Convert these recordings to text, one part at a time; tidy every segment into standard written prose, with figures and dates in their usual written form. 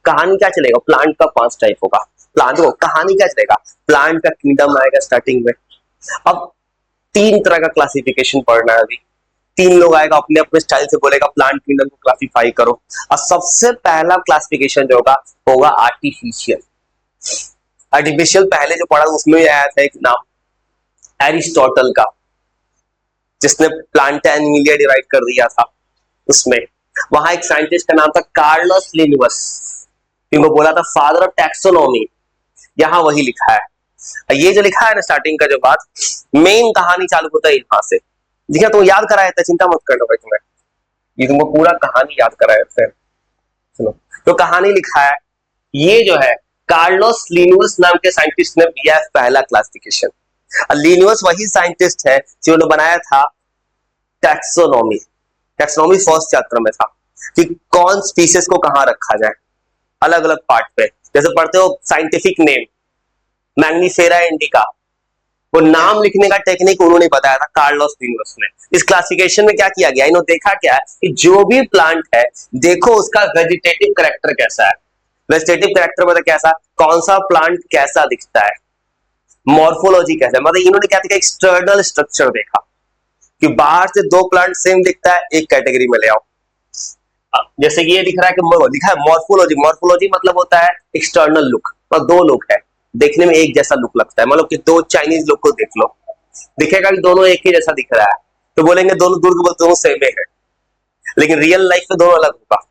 कहानी क्या चलेगा, प्लांट का 5 टाइप होगा। प्लांट को कहानी क्या चलेगा, प्लांट का किंगडम आएगा स्टार्टिंग में। अब 3 तरह का क्लासिफिकेशन पढ़ना है अभी। 3 लोग आएगा अपने अपने स्टाइल से बोलेगा प्लांट किंगडम को क्लासिफाई करो। और सबसे पहला क्लासिफिकेशन जो होगा आर्टिफिशियल। आर्टिफिशियल पहले जो पढ़ा उसमें आया था एक नाम एरिस्टोटल का, जिसने प्लांटा एनिमिलिया डिराइव कर दिया था। उसमें वहां एक साइंटिस्ट का नाम था कार्लोस लिन्युअस, जिनको बोला था फादर ऑफ टैक्सोनॉमी। यहां वही लिखा है। ये जो लिखा है ना स्टार्टिंग का जो बात, मेन कहानी चालू होता है यहां से। देखिए तो याद कराया था, चिंता मत करना भाई तुम्हें, ये तुमको पूरा कहानी याद कराया था। सुनो तो कहानी लिखा है, ये जो है कार्लोस लिन्युअस नाम के साइंटिस्ट ने दिया है पहला क्लासिफिकेशन। लिन्युअस वही साइंटिस्ट है जिन्होंने बनाया था टैक्सोनॉमी। टैक्सोनॉमी फर्स्ट चैप्टर में था कि कौन स्पीसीज को कहां रखा जाए, अलग अलग पार्ट पे। जैसे पढ़ते हो साइंटिफिक नेम मैग्नीफेरा इंडिका, वो नाम लिखने का टेक्निक उन्होंने बताया था कार्लोस लिन्युअस ने। इस क्लासिफिकेशन में क्या किया गया, इन्होंने देखा क्या है कि जो भी प्लांट है देखो उसका वेजिटेटिव कैरेक्टर कैसा है। वेजिटेटिव कैरेक्टर मतलब कैसा, कौन सा प्लांट कैसा दिखता है, मॉर्फोलॉजी कैसा है। मतलब इन्होंने क्या देखा, एक्सटर्नल स्ट्रक्चर देखा कि बाहर से 2 प्लांट सेम दिखता है, एक कैटेगरी में ले आओ। जैसे ये दिख रहा है कि लिखा है मॉर्फोलॉजी। मॉर्फोलॉजी मतलब होता है एक्सटर्नल लुक। और 2 लोग है देखने में एक जैसा लुक लगता है, मतलब कि 2 चाइनीज लोग को देख लो, दिखेगा कि दोनों एक ही जैसा दिख रहा है, तो बोलेंगे दोनों दूर के दोनों सेम है, लेकिन रियल लाइफ में दोनों अलग होगा।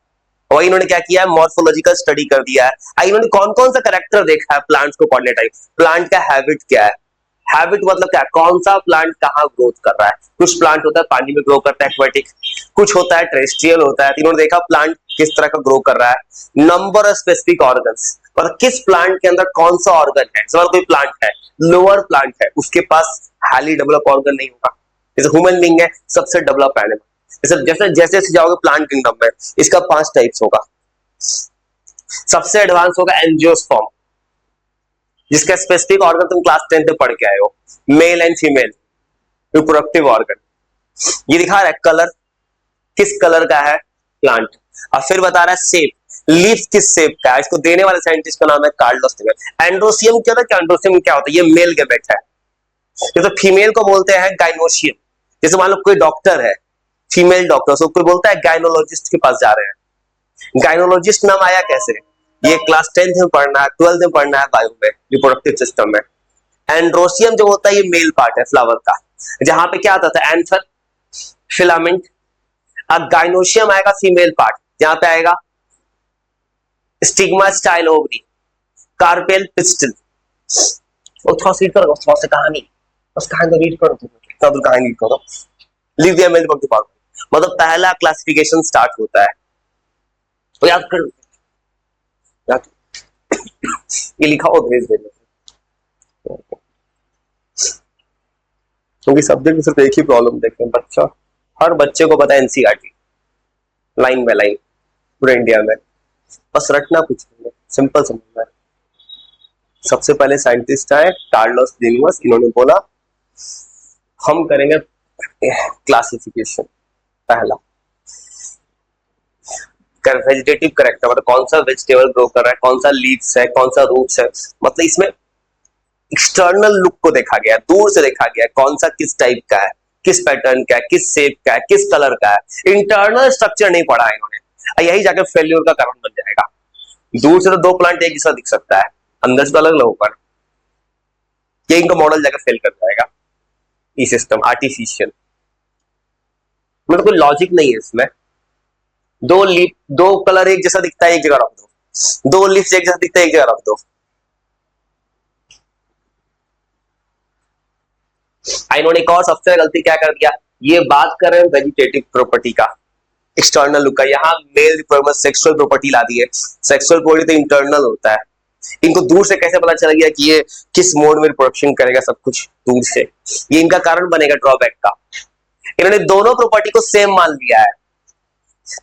वही इन्होंने क्या किया है, मॉर्फोलॉजिकल स्टडी कर दिया है। इन्होंने कौन कौन सा कैरेक्टर देखा है प्लांट्स को पढ़ने टाइम, प्लांट का हैबिट क्या है। हैबिट मतलब क्या, कौन सा प्लांट कहाँ ग्रोथ कर रहा है। कुछ प्लांट होता है पानी में ग्रो करता है एक्वेटिक, कुछ होता है टेरेस्ट्रियल होता है। इन्होंने देखा प्लांट किस तरह का ग्रो कर रहा है। नंबर ऑफ स्पेसिफिक ऑर्गन्स, और किस प्लांट के अंदर कौन सा ऑर्गन है। सवाल कोई प्लांट है, लोअर प्लांट है, उसके पास हाईली डेवलप ऑर्गन नहीं होगा। जैसे ह्यूमन बीइंग है सबसे डेवलप एनिमल। जैसे जैसे जाओगे प्लांट किंगडम में, इसका 5 टाइप्स होगा। सबसे एडवांस होगा एंजियोस्पर्म, जिसका स्पेसिफिक ऑर्गन तुम क्लास 10 में पढ़ के आए हो, male and female reproductive organ. ये दिखा रहा है कलर, किस कलर का है प्लांट। और फिर बता रहा है शेप, लीफ किस शेप का है। इसको देने वाले साइंटिस्ट का नाम है कार्लोस लिन्युअस। एंड्रोसियम क्या होता है, एंड्रोसियम क्या होता है, ये मेल गैमेट है। जैसे फीमेल को बोलते हैं गाइनोशियम। जैसे मान लो कोई डॉक्टर है, फीमेल डॉक्टर, उसको कोई बोलता है गाइनोलॉजिस्ट के पास जा रहे हैं। गाइनोलॉजिस्ट नाम आया कैसे, ये क्लास 10th में पढ़ना है, 12th में पढ़ना है बायो में, रिप्रोडक्टिव सिस्टम में। एंड्रोसियम जो होता है ये मेल पार्ट है फ्लावर का, जहां पे क्या आता था एंथर, फिलामेंट। अब गाइनोशियम आएगा फीमेल पार्ट, जहां पे आएगा stigma, style, ovary, carpel, pistol. और थोड़ा रीड करो, थोड़ा सा कहानी, बस कहानी रीड करो, तुम कहानी रीड करो, leave the image of the part. मतलब पहला क्लासिफिकेशन स्टार्ट होता है, तो याद कर, ये लिखा हो भेज देना, क्योंकि सब्जेक्ट में सिर्फ एक ही प्रॉब्लम देखते हैं बच्चा, हर बच्चे को पता है एनसीईआरटी लाइन बाय लाइन पूरे इंडिया में, बस रटना कुछ नहीं है, सिंपल समझना है। सबसे पहले साइंटिस्ट आए कार्लोस लिन्युअस, इन्होंने बोला हम करेंगे क्लासिफिकेशन। पहला वेजिटेटिव कैरेक्टर, मतलब कौन सा वेजिटेबल ग्रो कर रहा है, कौन सा लीव्स है, कौन सा रूट्स है। मतलब इसमें एक्सटर्नल लुक को देखा गया, दूर से देखा गया, कौन सा किस टाइप का है, किस पैटर्न का है, किस शेप का है, किस कलर का है। इंटरनल स्ट्रक्चर नहीं पढ़ा है इन्होंने, यही जाकर फेल्यूर का कारण बन जाएगा। दूर से तो 2 प्लांट एक जैसा दिख सकता है, अंदर से तो अलग अलग होगा, ये इनका मॉडल जाकर फेल कर जाएगा। ई सिस्टम आर्टिफिशियल, मतलब कोई लॉजिक नहीं है इसमें। 2 लीफ, 2 कलर एक जैसा दिखता है एक जगह रख दो, 2 लीफ एक जैसा दिखता है एक जगह रख दो। इन्होंने एक और सबसे गलती क्या कर दिया, ये बात कर रहे हैं वेजिटेटिव प्रॉपर्टी का, एक्सटर्नल लुक का, यहाँ मेल रिप्रोडक्टिव सेक्सुअल प्रॉपर्टी ला दी है। सेक्सुअल प्रॉपर्टी तो इंटरनल होता है, इनको दूर से कैसे पता चला गया कि ये किस मोड में रिप्रोडक्शन करेगा, सब कुछ दूर से, ये इनका कारण बनेगा ड्रॉबैक का। इन्होंने दोनों प्रॉपर्टी को सेम मान लिया है,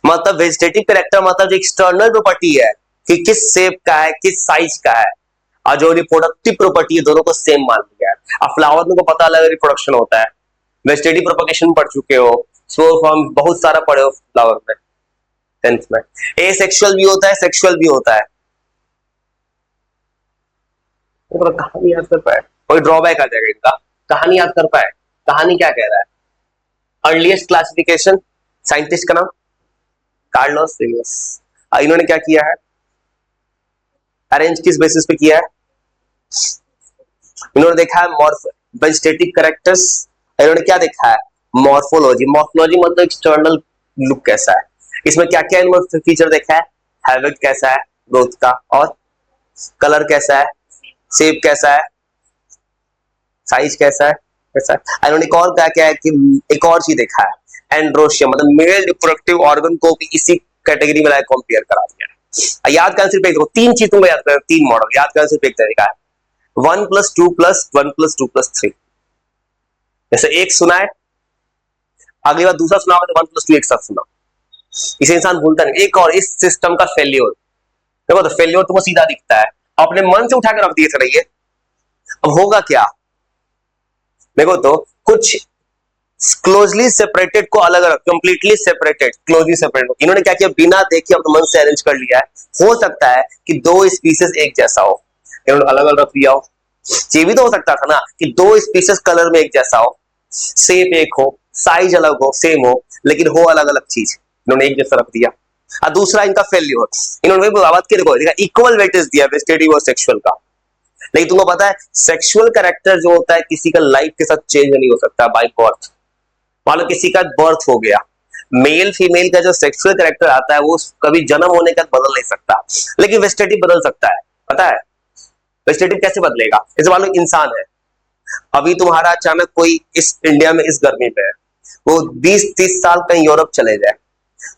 मतलब वेजिटेटिव कैरेक्टर मतलब जो एक्सटर्नल प्रॉपर्टी है कि किस शेप का है, किस साइज का है, और जो रिप्रोडक्टिव प्रॉपर्टी है दोनों को सेम मान लिया है। अब फ्लावर में को पता लगा रिप्रोडक्शन होता है, वेजिटेटिव प्रोपगेशन पढ़ चुके हो, स्पोर फॉर्म बहुत सारा पढ़े हो फ्लावर में 10th में। ए सेक्सुअल भी होता है, सेक्सुअल भी होता है, तो कहानी याद कर पाए, कोई ड्रॉबैक आ जाएगा इनका, कहानी याद कर पाए। कहानी क्या कह रहा है? अर्लीस्ट क्लासिफिकेशन, साइंटिस्ट का नाम कार्लोस लिनियस। इन्होंने क्या किया है? अरेंज किस बेसिस पे किया है? इन्होंने देखा है मॉर्फ वेजिटेटिव कैरेक्टर्स। इन्होंने क्या देखा है? मॉर्फोलॉजी। मॉर्फोलॉजी मतलब एक्सटर्नल लुक कैसा है, इसमें क्या क्या इन्होंने फीचर देखा है? हैबिट कैसा है ग्रोथ का, और कलर कैसा है, शेप कैसा है, साइज कैसा है, कैसा है। इन्होंने एक और क्या क्या है कि एक और चीज देखा है, एंड्रोशियम मतलब मेल रिप्रोडक्टिव ऑर्गन को भी इसी कैटेगरी में कंपेयर करा दिया। याद करना सिर्फ एक, तीन चीज तुमको याद करना, तीन मॉडल याद करना सिर्फ एक तरीका है, 1+2+1+2+3। जैसे एक सुना है, अगली बार दूसरा सुना तो 1+2 एक साथ सुना, इसे इंसान भूलता नहीं। एक और इस सिस्टम का फेल्योर, देखो तो फेल्योर तुमको सीधा दिखता है, अपने मन से उठाकर रख दिए थे ये। अब होगा क्या? देखो तो कुछ क्लोजली सेपरेटेड को अलग अलग, कंप्लीटली सेपरेटेड, क्लोजली सेपरेटेड, इन्होंने क्या किया? बिना देखे अपने मन से अरेंज कर लिया है। हो सकता है कि दो स्पीसीज एक जैसा हो, इन्होंने अलग अलग रख दिया हो। ये भी तो हो सकता था ना कि दो स्पीसीज कलर में एक जैसा हो, शेप एक हो, साइज अलग हो, सेम हो, लेकिन हो अलग अलग चीज, इन्होंने एक जैसा रख दिया। और दूसरा इनका फेल्यूर, इन्होंने बात की, देखो इक्वल वेटेज दिया वेजिटेटिव और सेक्सुअल का। लेकिन तुमको पता है सेक्सुअल कैरेक्टर जो होता है किसी का लाइफ के साथ चेंज नहीं हो सकता बाय बर्थ। मान लो किसी का बर्थ हो गया, मेल फीमेल का जो सेक्सुअल कैरेक्टर आता है वो कभी जन्म होने का बदल नहीं सकता, लेकिन वेजिटेटिव बदल सकता है। पता है वेजिटेटिव कैसे बदलेगा? जैसे मान लो इंसान है, अभी तुम्हारा अचानक कोई इस इंडिया में इस गर्मी पे है, वो 20-30 साल कहीं यूरोप चले जाए,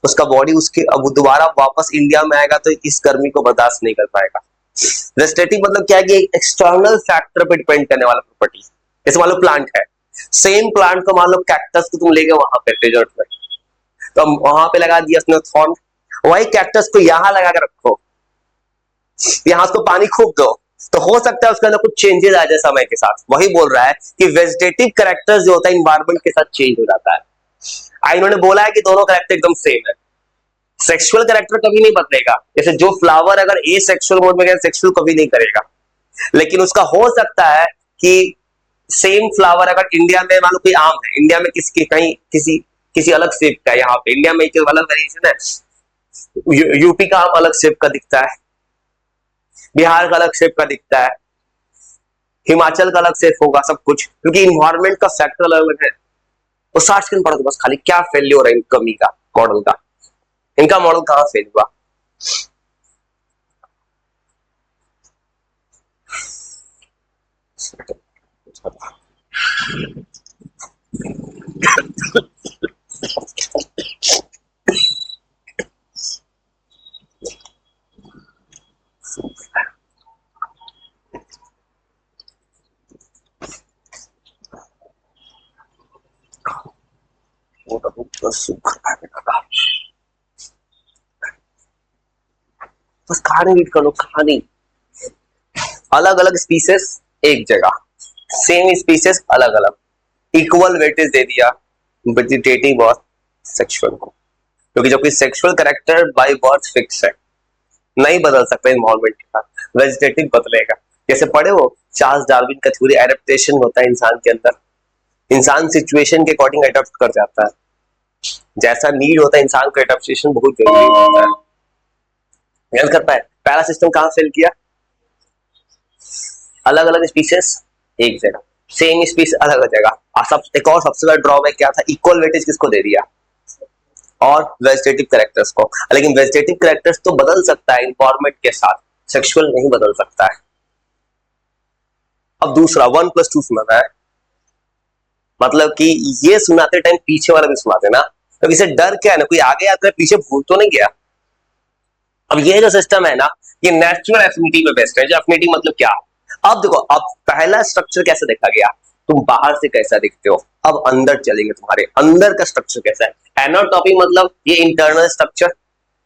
उसका बॉडी उसके अब दोबारा वापस इंडिया में आएगा तो इस गर्मी को बर्दाश्त नहीं कर पाएगा। वेजिटेटिव मतलब क्या है कि एक्सटर्नल फैक्टर पे डिपेंड करने वाला प्रॉपर्टी। जैसे मान लो प्लांट है, सेम प्लांट को मान लो कैक्टस को तुम ले गए वहां पे डेजर्ट में, तो वहां पे लगा दिया उसने थॉर्न, वही कैक्टस को यहां लगा कर रखो, यहां उसको पानी खूब दो, तो हो सकता है उसके अंदर कुछ चेंजेस आ जाए समय के साथ। वही बोल रहा है कि वेजिटेटिव कैरेक्टर जो होता है इन्वायरमेंट के साथ चेंज हो जाता है। इन्होंने बोला है कि दोनों कैरेक्टर एकदम सेम है, सेक्सुअल कैरेक्टर कभी नहीं बदलेगा। जैसे जो फ्लावर अगर ए सेक्सुअल मोड में गया, सेक्सुअल कभी नहीं करेगा, लेकिन उसका हो सकता है कि सेम फ्लावर अगर इंडिया में मान लो कोई आम है, इंडिया में किसी कहीं किसी किसी अलग शेप का, यहाँ पे इंडिया में एक अलग वेरिएशन है, यूपी का आम अलग शेप का दिखता है, बिहार का अलग शेप का दिखता है, हिमाचल का अलग शेप होगा, सब कुछ क्योंकि इन्वायरमेंट का फैक्टर अलग अलग है। वो 60 सेकंड पढ़ो तो बस खाली क्या फेल्योर है इन कमी का मॉडल का, इनका मॉडल कहां फेल हुआ। बस कहानी रीड कर लो, कहानी। अलग अलग स्पीसीज एक जगह, सेम स्पीसीज अलग अलग, इक्वल वेटेज दे दिया वेजिटेटिव और सेक्सुअल को, क्योंकि जो कि sexual character by birth fix है, नहीं बदल सकता इन्वॉल्वमेंट के साथ, वेजिटेटिव बदलेगा। जैसे पढ़े हो चार्ल्स डार्विन का थ्योरी, एडेप्टेशन होता है इंसान के अंदर, इंसान सिचुएशन के अकॉर्डिंग अडॉप्ट कर जाता है, जैसा नीड होता है इंसान का एडेप्टेशन बहुत जरूरी होता है। याद कर पाए पहला सिस्टम कहां फेल किया? अलग अलग स्पीसीज एक जगह, सेम स्पीसीज अलग अलग जगह। सब एक और सबसे बड़ा ड्रॉबैक क्या था? इक्वल वेटेज किसको दे दिया? और वेजिटेटिव कैरेक्टर्स को। लेकिन वेजिटेटिव कैरेक्टर्स तो बदल सकता है इन्वायरमेंट के साथ, सेक्सुअल नहीं बदल सकता है। अब दूसरा 1+2 सुनाता है, मतलब कि ये सुनाते टाइम पीछे वाला भी सुनाते ना, तो इसे डर क्या है ना, कोई आगे आकर पीछे भूल तो नहीं गया। अब ये जो सिस्टम है ना, ये नेचुरल एफिनिटी पे बेस्ड है। जो एफिनिटी मतलब क्या? अब देखो, अब पहला स्ट्रक्चर कैसे देखा गया, तुम बाहर से कैसा दिखते हो, अब अंदर चलेंगे, तुम्हारे अंदर का स्ट्रक्चर कैसा है। एनाटॉमी मतलब ये इंटरनल स्ट्रक्चर।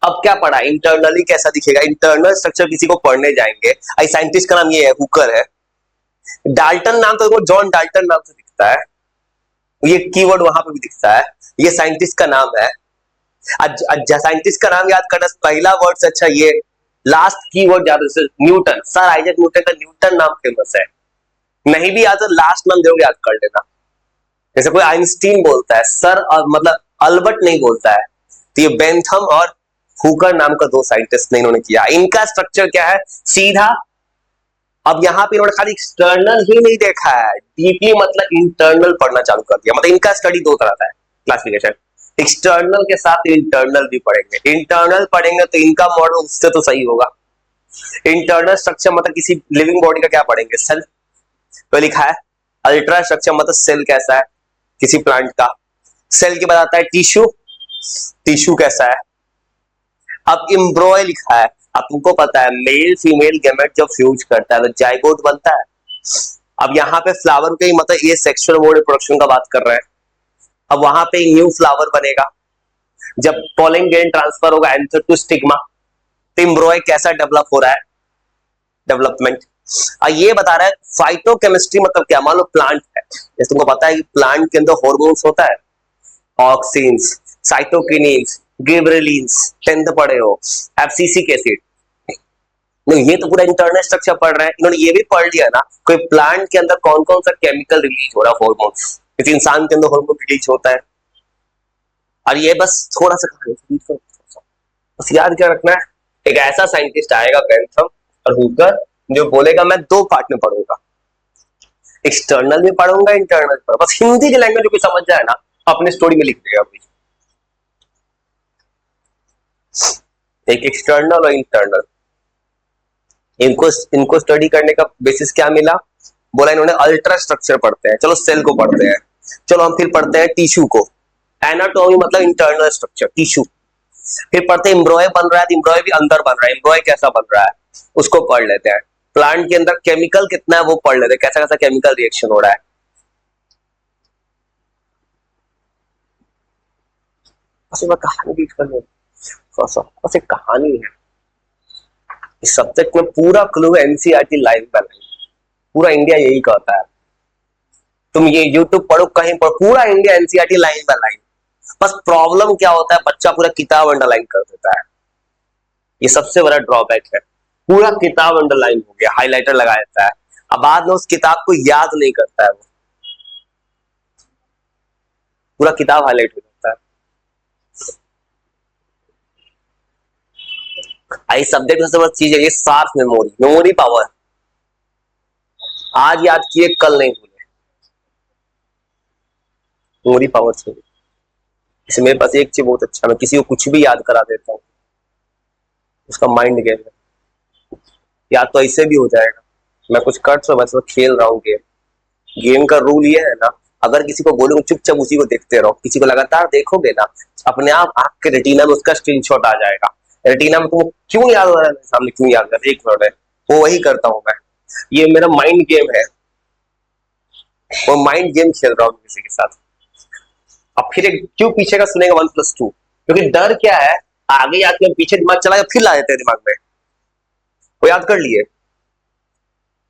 अब क्या पढ़ा, इंटरनली कैसा दिखेगा, इंटरनल स्ट्रक्चर किसी को पढ़ने जाएंगे, आई साइंटिस्ट का नाम ये है, हुकर है। डाल्टन नाम तो जॉन डाल्टन नाम से दिखता है, ये कीवर्ड वहां पे भी दिखता है, ये साइंटिस्ट का नाम है। साइंटिस्ट का नाम याद करना, पहला वर्ड से अच्छा ये लास्ट कीवर्ड याद है, न्यूटन, सर आइजैक न्यूटन का न्यूटन नाम फेमस है, नहीं भी याद तो लास्ट नाम जरूर याद कर लेना। जैसे कोई आइंस्टीन बोलता है सर, और मतलब अल्बर्ट नहीं बोलता है, तो ये बेंथम और हुकर नाम का दो साइंटिस्ट ने इन्होंने किया। इनका स्ट्रक्चर क्या है, सीधा। अब यहाँ पे इन्होंने खाली एक्सटर्नल ही नहीं देखा है, डीपली मतलब इंटरनल पढ़ना चालू कर दिया। मतलब इनका स्टडी दो तरह का है क्लासिफिकेशन, एक्सटर्नल के साथ इंटरनल भी पढ़ेंगे। इंटरनल पढ़ेंगे तो इनका मॉडल उससे तो सही होगा। इंटरनल स्ट्रक्चर मतलब किसी लिविंग बॉडी का क्या पढ़ेंगे, सेल, तो लिखा है। अल्ट्रा स्ट्रक्चर मतलब सेल कैसा है किसी प्लांट का, सेल के बाद आता है टिश्यू, टिश्यू कैसा है। अब एम्ब्रॉय लिखा है, अब तुमको पता है मेल फीमेल गैमेट जब फ्यूज करता है तो जाइगोट बनता है। अब यहाँ पे फ्लावर के मतलब ये सेक्सुअल मोड प्रोडक्शन का बात कर रहे हैं। अब वहां पे न्यू फ्लावर बनेगा, जब पॉलन ग्रेन ट्रांसफर होगा एंथर टू स्टिग्मा, तो एम्ब्रॉय कैसा डेवलप हो रहा है, डेवलपमेंट। ये बता रहा है फाइटोकेमिस्ट्री मतलब क्या, मान लो प्लांट है, जैसे तुमको पता है कि प्लांट के अंदर हॉर्मोन्स होता है, ऑक्सिन्स, साइटोकिनिन्स, गिबरेलिन्स, 10th पढ़े हो, एफसीसिक एसिड। ये तो पूरा इंटरनल स्ट्रक्चर पढ़ रहे हैं, इन्होंने ये भी पढ़ लिया ना कोई प्लांट के अंदर कौन कौन सा केमिकल रिलीज हो रहा है, हॉर्मोन्स, किसी इंसान के अंदर हॉर्मोन रिलीज होता है। और ये बस थोड़ा सा बस याद क्या रखना है, एक ऐसा साइंटिस्ट आएगा बेंथम और हुकर जो बोलेगा मैं दो पार्ट में पढ़ूंगा, एक्सटर्नल में पढ़ूंगा, इंटरनल पढ़ूंगा। बस हिंदी की लैंग्वेज को समझ जाए ना अपने स्टोरी में लिख देगा कोई। एक एक्सटर्नल और इंटरनल, इनको इनको स्टडी करने का बेसिस क्या मिला, बोला इन्होंने अल्ट्रा स्ट्रक्चर पढ़ते हैं, चलो सेल को पढ़ते हैं, चलो हम फिर पढ़ते हैं टिश्यू को, एनाटॉमी मतलब इंटरनल स्ट्रक्चर टिश्यू, फिर पढ़ते हैं एम्ब्रॉय बन रहा है, एम्ब्रॉय भी अंदर बन रहा है, एम्ब्रॉय कैसा बन रहा है उसको पढ़ लेते हैं। प्लांट के अंदर केमिकल कितना है वो पढ़ लेते हैं, कैसा कैसा केमिकल रिएक्शन हो रहा है। कहानी भी बस एक कहानी है, इस सब्जेक्ट में पूरा क्लू एनसीईआरटी लाइन पर है, पूरा इंडिया यही कहता है। तुम ये यूट्यूब पढ़ो कहीं पर, पूरा India NCERT line by line. बस प्रॉब्लम क्या होता है, बच्चा पूरा किताब अंडरलाइन कर देता है, ये सबसे बड़ा ड्रॉबैक है। पूरा किताब अंडरलाइन हो गया, हाइलाइटर लगा देता है, अब बाद में उस किताब को याद नहीं करता है, वो पूरा किताब हाईलाइट हो जाता है। आई सब्जेक्ट सबसे बड़ी चीज है ये शार्प मेमोरी, मेमोरी पावर। आज याद किए कल नहीं भूले, मेमोरी पावर चाहिए। इसमें मेरे पास एक चीज बहुत अच्छा, मैं किसी को कुछ भी याद करा देता हूँ, उसका माइंड गेम है। याद तो ऐसे भी हो जाएगा, मैं कुछ कर तो बस खेल रहा हूँ गेम। गेम का रूल ये है ना, अगर किसी को बोलूंगा चुपचाप उसी को देखते रहो, किसी को लगातार देखोगे ना अपने आप आंख के रेटिना में उसका स्क्रीनशॉट आ जाएगा। रेटिना में तुम क्यों याद हो रहा है, सामने क्यों याद कर, एक मिनट है, वो वही करता हूं मैं, ये मेरा माइंड गेम है, वो माइंड गेम खेल रहा हूँ किसी के साथ। अब फिर एक क्यों पीछे का सुनेगा 1+2, क्योंकि डर क्या है, आगे याद किया पीछे दिमाग चला फिर ला देते हैं दिमाग में, वो याद कर लिए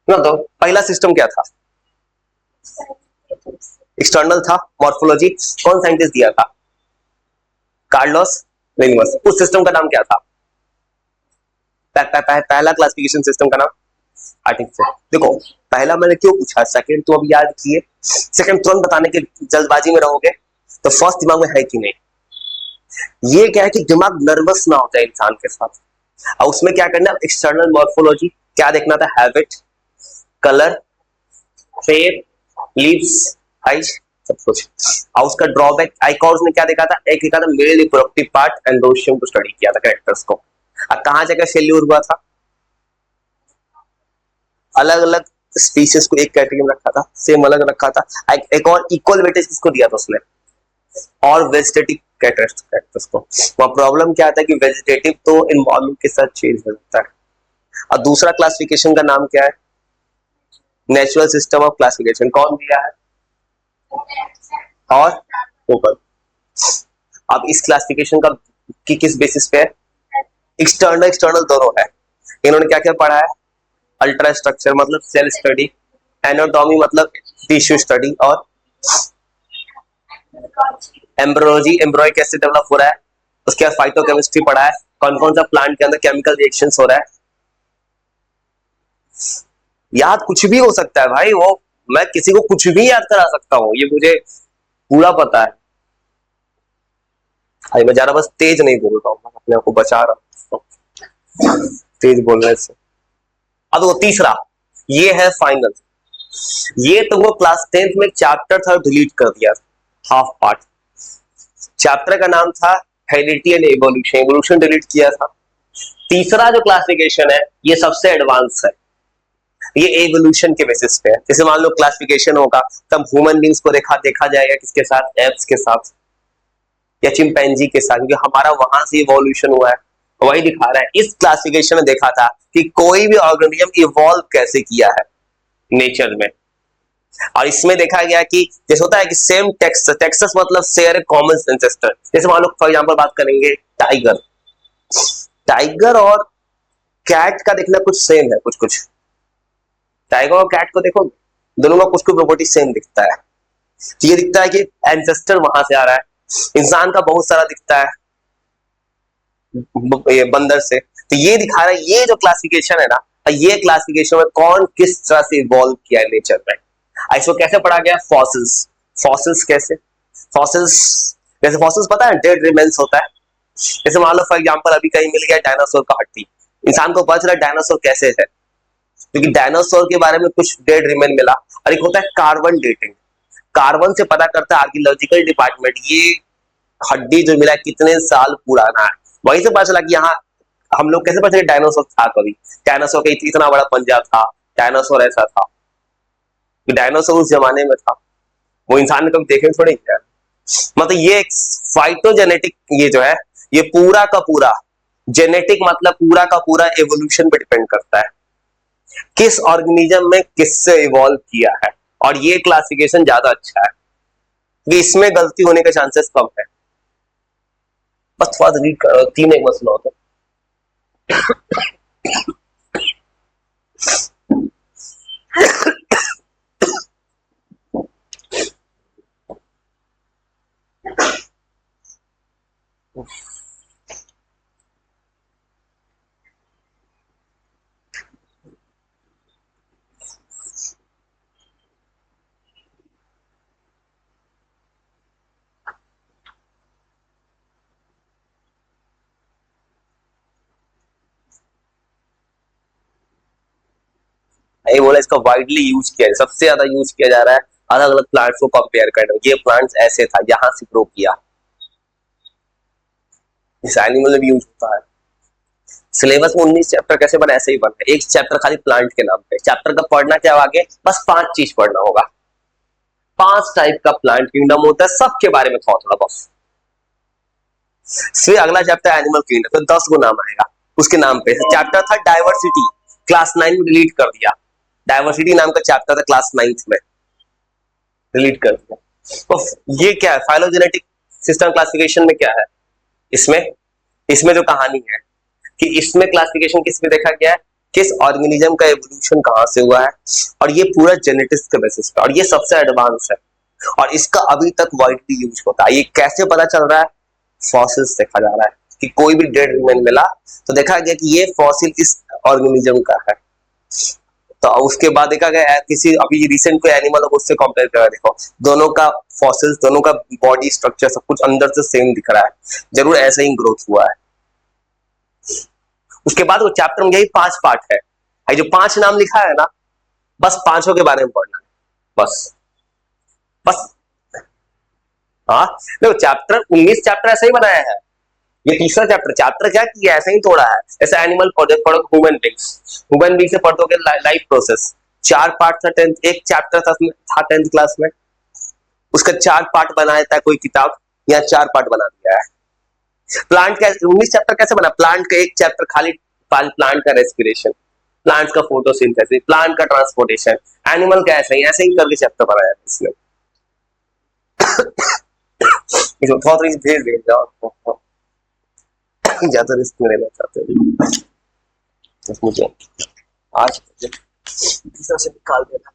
ना। तो पहला सिस्टम क्या था, एक्सटर्नल था, मॉर्फोलॉजी, कौन साइंटिस्ट दिया था, कार्लोस लिन्नस। उस सिस्टम का नाम क्या था, पहला क्लासिफिकेशन सिस्टम का नाम आर्टिफिशियल। देखो पहला मैंने क्यों पूछा, सेकंड तो अब याद किए, सेकंड तुरंत बताने के जल्दबाजी में रहोगे तो फर्स्ट दिमाग में है कि नहीं। ये क्या है कि दिमाग नर्वस ना हो जाए इंसान के साथ, और उसमें क्या करना, एक्सटर्नल मॉर्फोलॉजी क्या देखना था, habit, colour, shape, lips, eyes, सब कुछ। और उसका ड्रॉबैक आइकॉर्स ने क्या देखा था, एक देखा था मेल रिप्रोडक्टिव पार्ट एंडोशियम को स्टडी किया था, कैरेक्टर्स को। अब कहां जगह फेल्यूर हुआ था, अलग अलग स्पीशीज को एक कैटेगरी में रखा था, सेम अलग रखा था, एक और इक्वल वेटेज किसको दिया था उसने, और वेजिटेटिव कैरेक्टर्स को। वहां प्रॉब्लम क्या आता है कि वेजिटेटिव तो एनवायरनमेंट के साथ चेंज हो जाता है। और दूसरा क्लासिफिकेशन का नाम क्या है, नेचुरल सिस्टम ऑफ क्लासिफिकेशन, कौन दिया है, और ऊपर। अब इस क्लासिफिकेशन का की किस बेसिस पे है, एक्सटर्नल एक्सटर्नल दोनों है। इन्होंने क्या क्या पढ़ा है, अल्ट्रा स्ट्रक्चर मतलब सेल स्टडी, एनाटॉमी मतलब टिश्यू स्टडी, और एम्ब्रोलॉजी, एम्ब्रॉय कैसे डेवलप हो रहा है, उसके बाद फाइटोकेमिस्ट्री पढ़ा है, कौन कौन सा प्लांट के अंदर केमिकल रिएक्शंस हो रहा है। याद कुछ भी हो सकता है भाई, वो मैं किसी को कुछ भी याद करा सकता हूँ, ये मुझे पूरा पता है भाई। मैं ज्यादा बस तेज नहीं बोल रहा हूँ, मैं अपने आप को बचा रहा हूँ तेज बोलने से। अब वो तीसरा, ये है फाइनल। ये तो वो क्लास 10th में चैप्टर था, डिलीट कर दिया, हाफ पार्ट। चैप्टर का नाम था heredity and evolution, evolution delete किया था। तीसरा जो क्लासिफिकेशन है ये सबसे एडवांस है, ये एवोल्यूशन के बेसिस पे है। जैसे मान लो क्लासिफिकेशन होगा तब ह्यूमन बींग्स को देखा जाएगा किसके साथ, एप्स के साथ या चिंपैंजी के साथ, क्योंकि हमारा वहां से इवोल्यूशन हुआ है, वही दिखा रहा है। इस क्लासिफिकेशन में देखा था कि कोई भी ऑर्गेनिज्म इवॉल्व कैसे किया है नेचर में, और इसमें देखा गया कि जैसे होता है कि सेम टेक्सस, टेक्सस मतलब शेयर ए कॉमन एंसेस्टर। जैसे मान लो फॉर एग्जांपल बात करेंगे टाइगर, टाइगर और कैट का देखना कुछ सेम है, कुछ कुछ टाइगर और कैट को देखो, दोनों का कुछ कुछ प्रॉपर्टी सेम दिखता है। तो ये दिखता है कि एंसेस्टर वहां से आ रहा है। इंसान का बहुत सारा दिखता है ये बंदर से। तो ये दिखा रहा है, ये जो क्लासिफिकेशन है ना, ये क्लासिफिकेशन में कौन किस तरह से इवॉल्व किया है नेचर में। इसको कैसे पढ़ा गया, फॉसिल्स। फॉसिल्स कैसे, फॉसिल्स जैसे फॉसिल्स पता है डेड रिमेन्स होता है। जैसे मान लो फॉर एग्जांपल अभी कहीं मिल गया डायनासोर का हड्डी, इंसान को पता चला डायनासोर कैसे है, क्योंकि डायनासोर के बारे में कुछ डेड रिमेन मिला। और एक होता है कार्बन डेटिंग, कार्बन से पता करता है आर्कियोलॉजिकल डिपार्टमेंट ये हड्डी जो मिला कितने साल पुराना है। वहीं से पता चला कि यहाँ हम लोग कैसे पता चला डायनासोर था कभी, डायनासोर का इतना बड़ा पंजा था, डायनासोर ऐसा था, डायनासोर उस जमाने में था, वो इंसान ने कभी देखे थोड़े क्या। मतलब ये फाइटोजेनेटिक, ये जो है ये पूरा का पूरा जेनेटिक मतलब पूरा का पूरा एवोल्यूशन पे डिपेंड करता है, किस ऑर्गेनिज्म में किससे इवॉल्व किया है। और ये क्लासिफिकेशन ज्यादा अच्छा है क्योंकि इसमें गलती होने के चांसेस कम है। बस थोड़ा रीड करो, तीन एक मसला होता है। ये बोला इसका वाइडली यूज किया है, सबसे ज्यादा यूज किया जा रहा है अलग अलग प्लांट्स को कंपेयर करने। ये प्लांट्स ऐसे था, यहाँ से ग्रो किया, इस एनिमल में भी यूज होता है। सिलेबस में 19 चैप्टर कैसे बना, ऐसे ही बना है। एक चैप्टर खाली प्लांट के नाम पे, चैप्टर का पढ़ना क्या आगे, बस 5 चीज पढ़ना होगा। 5 टाइप का प्लांट किंगडम होता है, सबके बारे में थोड़ा थोड़ा बस। फिर अगला चैप्टर एनिमल किंगडम, तो 10 गो नाम आएगा उसके नाम पे। चैप्टर था डाइवर्सिटी, क्लास 9 में डिलीट कर दिया, डाइवर्सिटी नाम का चैप्टर था क्लास 9th में, डिलीट कर दिया। तो ये क्या है, फाइलोजेनेटिक सिस्टम क्लासिफिकेशन में क्या है, इसमें इसमें जो कहानी है कि इसमें क्लासिफिकेशन किस पे देखा गया है, किस ऑर्गेनिज्म का एवोल्यूशन कहां से हुआ है, और ये पूरा जेनेटिक्स के बेसिस पे, और ये सबसे एडवांस है और इसका अभी तक वाइडली यूज होता है। ये कैसे पता चल रहा है, फॉसिल्स देखा जा रहा है कि कोई भी डेड रिमेन मिला तो देखा गया कि ये फॉसिल इस ऑर्गेनिज्म का है। तो उसके बाद देखा गया किसी अभी रिसेंट कोई एनिमल हो उससे कंपेयर करा, देखो दोनों का फॉसिल्स, दोनों का बॉडी स्ट्रक्चर सब कुछ अंदर से सेम दिख रहा है, जरूर ऐसा ही ग्रोथ हुआ है। उसके बाद वो चैप्टर में यही 5 पार्ट है, जो 5 नाम लिखा है ना, बस 5 के बारे में पढ़ना है बस। बस हाँ देखो, चैप्टर 19 चैप्टर ऐसा ही बनाया है, ये तीसरा चैप्टर, चैप्टर क्या किया ऐसा ही तोड़ा है। ऐसा एनिमल प्रोजेक्ट पढ़ो, ह्यूमन बींग्स, ह्यूमन बींग से पढ़ोगे लाइफ प्रोसेस। 4 पार्ट था 10th, एक चैप्टर था 10th क्लास में, उसका 4 पार्ट बनाया था कोई किताब, या 4 पार्ट बना दिया है। प्लांट का 19 चैप्टर कैसे बना, प्लांट का एक चैप्टर खाली प्लांट का रेस्पिरेशन, प्लांट का फोटोसिंथेसिस, प्लांट का ट्रांसपोर्टेशन, एनिमल का ऐसे ही करके चैप्टर बनाया इसने। बहुत भेज देंगे आपको, ज्यादा रिस्क में लेना चाहते हैं मुझे आज तीसरा से निकाल देना।